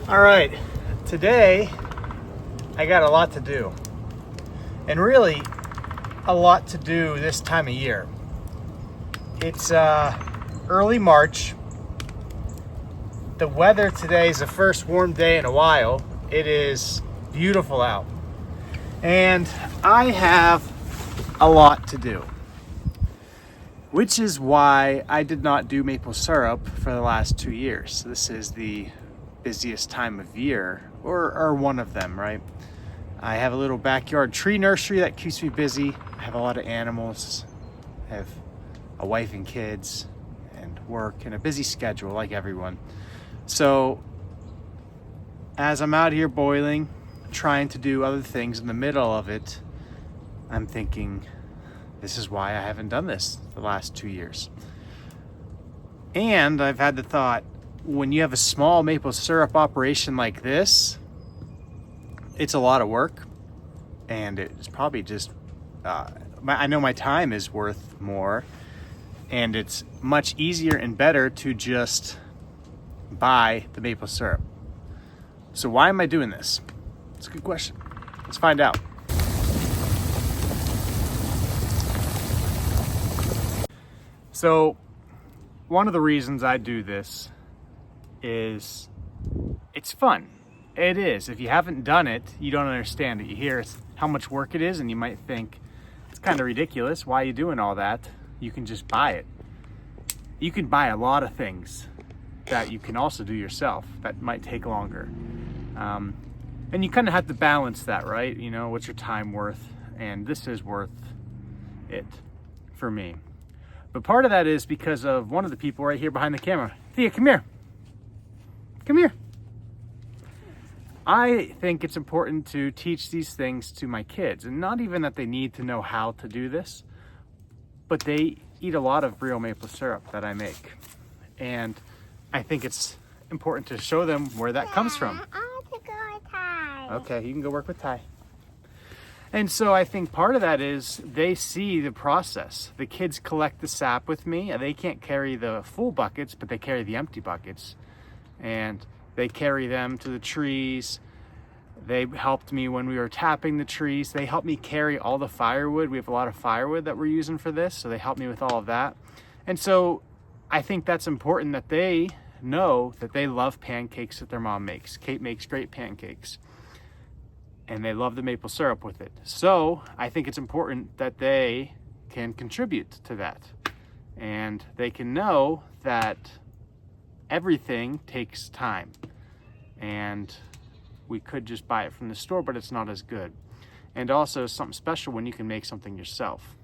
All right, today I got a lot to do, and really a lot to do this time of year. It's early March. The weather today is the first warm day in a while. It is beautiful out, and I have a lot to do, which is why I did not do maple syrup for the last 2 years. This is the busiest time of year, or one of them, right? I have a little backyard tree nursery that keeps me busy. I have a lot of animals. I have a wife and kids and work and a busy schedule like everyone. So as I'm out here boiling, trying to do other things in the middle of it, I'm thinking, this is why I haven't done this the last 2 years. And I've had the thought, when you have a small maple syrup operation like this, it's a lot of work, and it's probably just, I know my time is worth more, and it's much easier and better to just buy the maple syrup. So why am I doing this? It's a good question. Let's find out. So one of the reasons I do this is it's fun. It is. If you haven't done it, you don't understand it. You hear how much work it is, and you might think it's kind of ridiculous. Why are you doing all that? You can just buy it. You can buy a lot of things that you can also do yourself that might take longer. And you kind of have to balance that, right? You know, what's your time worth? And this is worth it for me. But part of that is because of one of the people right here behind the camera. Thea, come here. Come here. I think it's important to teach these things to my kids, and not even that they need to know how to do this, but they eat a lot of real maple syrup that I make. And I think it's important to show them where that comes from. I want to go with Ty. Okay, you can go work with Ty. And so I think part of that is they see the process. The kids collect the sap with me. They can't carry the full buckets, but they carry the empty buckets. And they carry them to the trees. They helped me when we were tapping the trees. They helped me carry all the firewood. We have a lot of firewood that we're using for this, so they helped me with all of that. And so I think that's important that they know that they love pancakes that their mom makes. Kate makes great pancakes, and they love the maple syrup with it. So I think it's important that they can contribute to that, and they can know that everything takes time, and we could just buy it from the store, but it's not as good. And also, it's something special when you can make something yourself.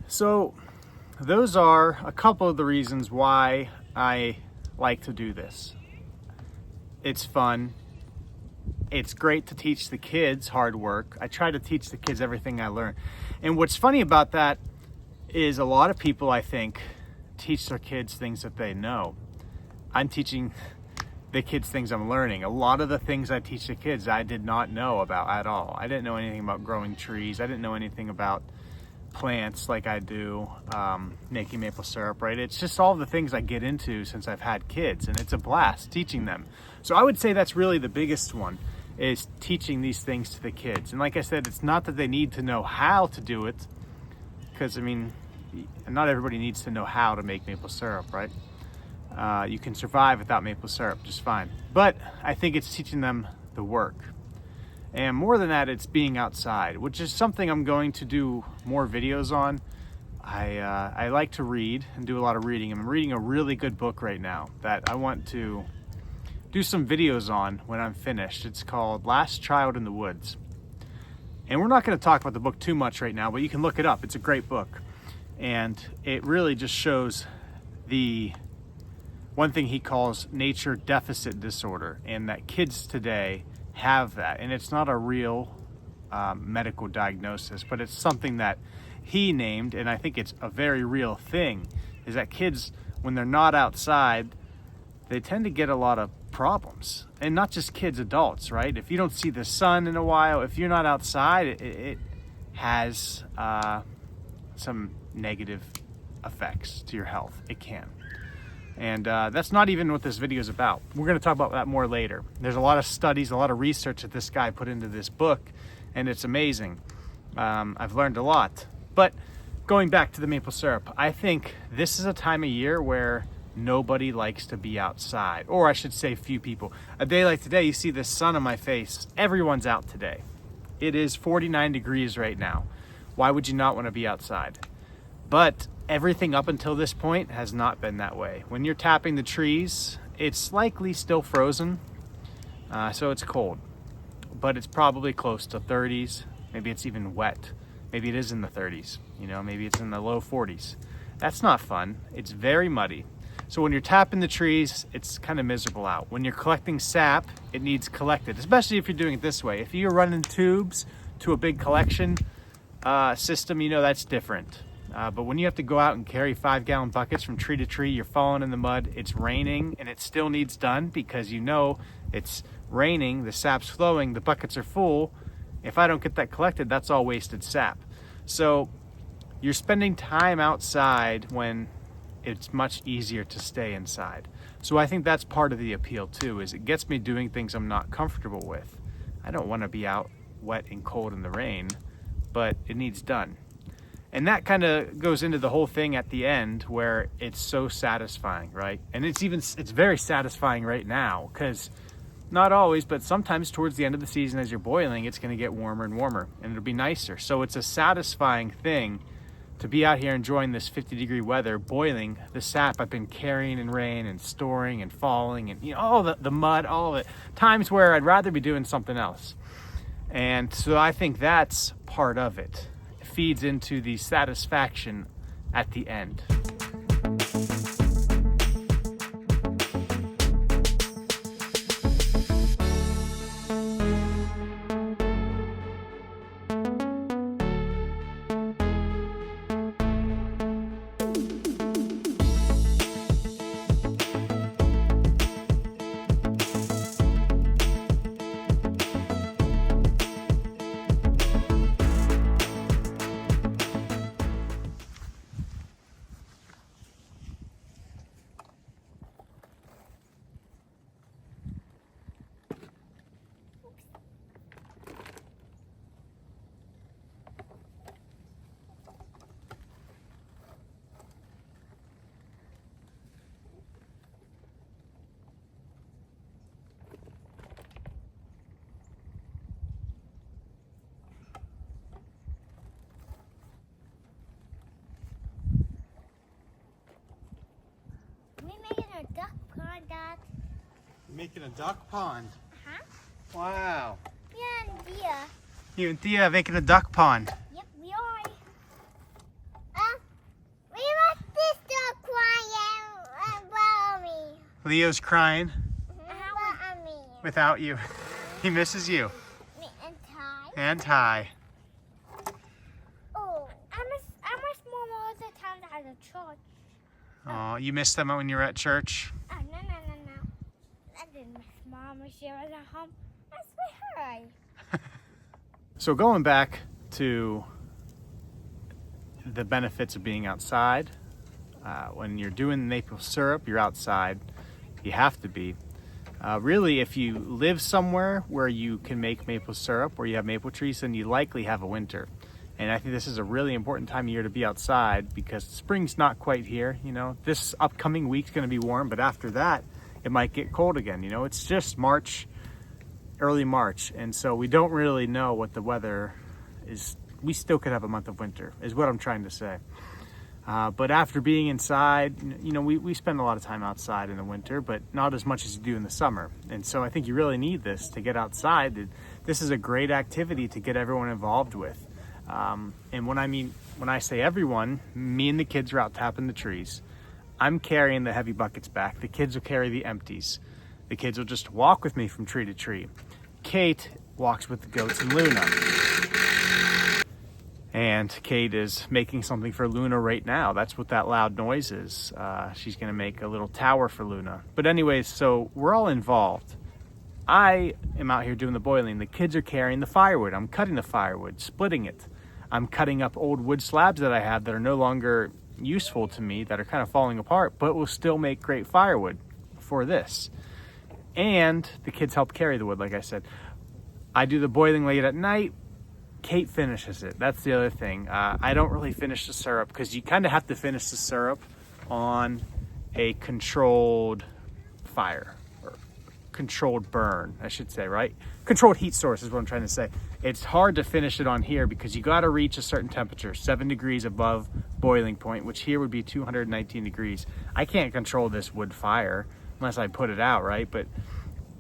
So those are a couple of the reasons why I like to do this. It's fun. It's great to teach the kids hard work. I try to teach the kids everything I learn. And what's funny about that is a lot of people, I think, teach their kids things that they know. I'm teaching the kids things I'm learning. A lot of the things I teach the kids I did not know about at all. I didn't know anything about growing trees. I didn't know anything about plants like I do, making maple syrup, right? It's just all the things I get into since I've had kids, and it's a blast teaching them. So I would say that's really the biggest one, is teaching these things to the kids. And like I said, it's not that they need to know how to do it, because I mean, not everybody needs to know how to make maple syrup, right? You can survive without maple syrup just fine. But I think it's teaching them the work. And more than that, it's being outside, which is something I'm going to do more videos on. I like to read and do a lot of reading. I'm reading a really good book right now that I want to do some videos on when I'm finished. It's called Last Child in the Woods. And we're not going to talk about the book too much right now, but you can look it up. It's a great book. And it really just shows the one thing he calls nature deficit disorder, and that kids today have that. And it's not a real medical diagnosis, but it's something that he named, and I think it's a very real thing, is that kids, when they're not outside, they tend to get a lot of problems. And not just kids, adults, right? If you don't see the sun in a while, if you're not outside, it has some negative effects to your health. It can. And that's not even what this video is about. We're going to talk about that more later. There's a lot of studies, a lot of research that this guy put into this book, and it's amazing. I've learned a lot. But going back to the maple syrup, I think this is a time of year where nobody likes to be outside, or I should say few people. A day like today, you see the sun on my face. Everyone's out today. It is 49 degrees right now. Why would you not want to be outside? But everything up until this point has not been that way. When you're tapping the trees, it's likely still frozen, so it's cold, but it's probably close to 30s. Maybe it's even wet. Maybe it is in the 30s, maybe it's in the low 40s. That's not fun. It's very muddy. So when you're tapping the trees, it's kind of miserable out. When you're collecting sap, it needs collected, especially if you're doing it this way. If you're running tubes to a big collection system, that's different. But when you have to go out and carry 5-gallon buckets from tree to tree, you're falling in the mud, it's raining, and it still needs done because it's raining, the sap's flowing, the buckets are full. If I don't get that collected, that's all wasted sap. So you're spending time outside when it's much easier to stay inside. So I think that's part of the appeal too, is it gets me doing things I'm not comfortable with. I don't want to be out wet and cold in the rain, but it needs done. And that kind of goes into the whole thing at the end where it's so satisfying, right? And it's very satisfying right now, because not always, but sometimes towards the end of the season as you're boiling, it's going to get warmer and warmer and it'll be nicer. So it's a satisfying thing to be out here enjoying this 50-degree weather, boiling the sap I've been carrying in rain and storing and falling and all the mud, all of it. Times where I'd rather be doing something else. And so I think that's part of it. It feeds into the satisfaction at the end. A duck pond, Dad. You're making a duck pond? Uh-huh. Wow. Yeah, and deer. You and Thea are making a duck pond. Yep, we are. We want this duck crying about me. Leo's crying About me. without you. He misses you. Me and Ty. And Ty. Oh, I miss Mom all the time at the church. Oh, you missed them when you were at church? Oh, no. I didn't miss Mom when she was at home. I miss her. So going back to the benefits of being outside, when you're doing maple syrup, you're outside. You have to be. Really, if you live somewhere where you can make maple syrup, where you have maple trees, then you likely have a winter. And I think this is a really important time of year to be outside because spring's not quite here. This upcoming week's going to be warm, but after that, it might get cold again. It's just March, early March. And so we don't really know what the weather is. We still could have a month of winter, is what I'm trying to say. But after being inside, we spend a lot of time outside in the winter, but not as much as you do in the summer. And so I think you really need this to get outside. This is a great activity to get everyone involved with. And when I say everyone, me and the kids are out tapping the trees. I'm carrying the heavy buckets back. The kids will carry the empties. The kids will just walk with me from tree to tree. Kate walks with the goats and Luna. And Kate is making something for Luna right now. That's what that loud noise is. She's gonna make a little tower for Luna. But anyways, so we're all involved. I am out here doing the boiling. The kids are carrying the firewood. I'm cutting the firewood, splitting it. I'm cutting up old wood slabs that I have that are no longer useful to me, that are kind of falling apart, but will still make great firewood for this. And the kids help carry the wood, like I said. I do the boiling late at night. Kate finishes it. That's the other thing. I don't really finish the syrup because you kind of have to finish the syrup on a controlled fire, or controlled burn, I should say, right? Controlled heat source is what I'm trying to say. It's hard to finish it on here because you got to reach a certain temperature, 7 degrees above boiling point, which here would be 219 degrees. I can't control this wood fire unless I put it out, right? But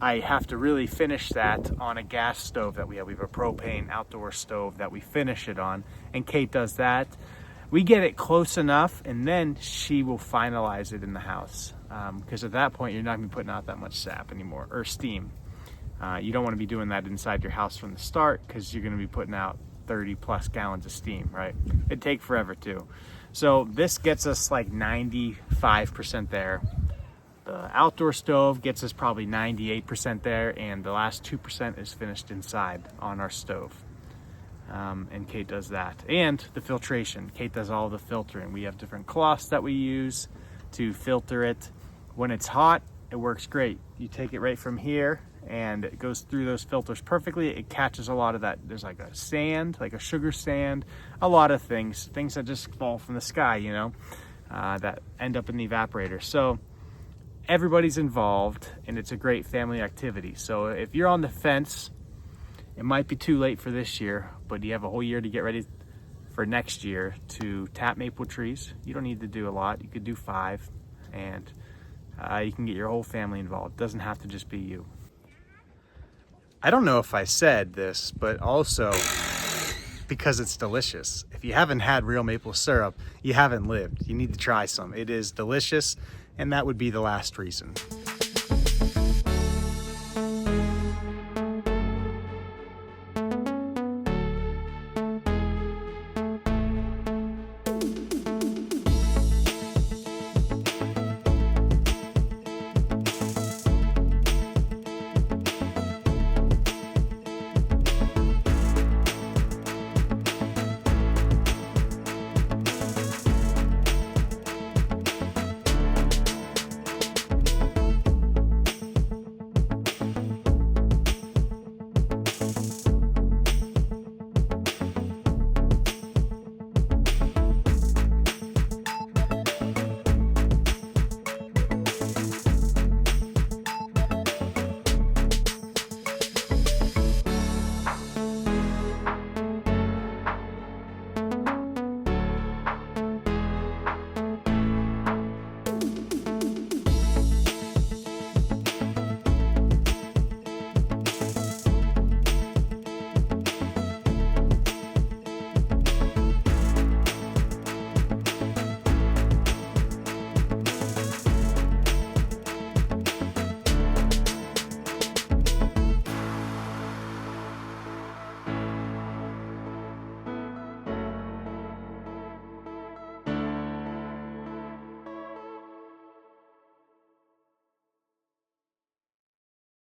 I have to really finish that on a gas stove that we have. We have a propane outdoor stove that we finish it on, and Kate does that. We get it close enough, and then she will finalize it in the house. Because at that point, you're not going to be putting out that much sap anymore, or steam. You don't want to be doing that inside your house from the start, because you're going to be putting out 30 plus gallons of steam, right? It'd take forever too. So this gets us like 95% there. The outdoor stove gets us probably 98% there, and the last 2% is finished inside on our stove. And Kate does that. And the filtration. Kate does all the filtering. We have different cloths that we use to filter it. When it's hot, it works great. You take it right from here, and it goes through those filters perfectly. It catches a lot of that. There's like a sand, like a sugar sand, a lot of things that just fall from the sky, you know, that end up in the evaporator. So everybody's involved, and it's a great family activity. So if you're on the fence, it might be too late for this year, but you have a whole year to get ready for next year to tap maple trees. You don't need to do a lot. You could do 5, and you can get your whole family involved. It doesn't have to just be you. I don't know if I said this, but also because it's delicious. If you haven't had real maple syrup, you haven't lived. You need to try some. It is delicious, and that would be the last reason.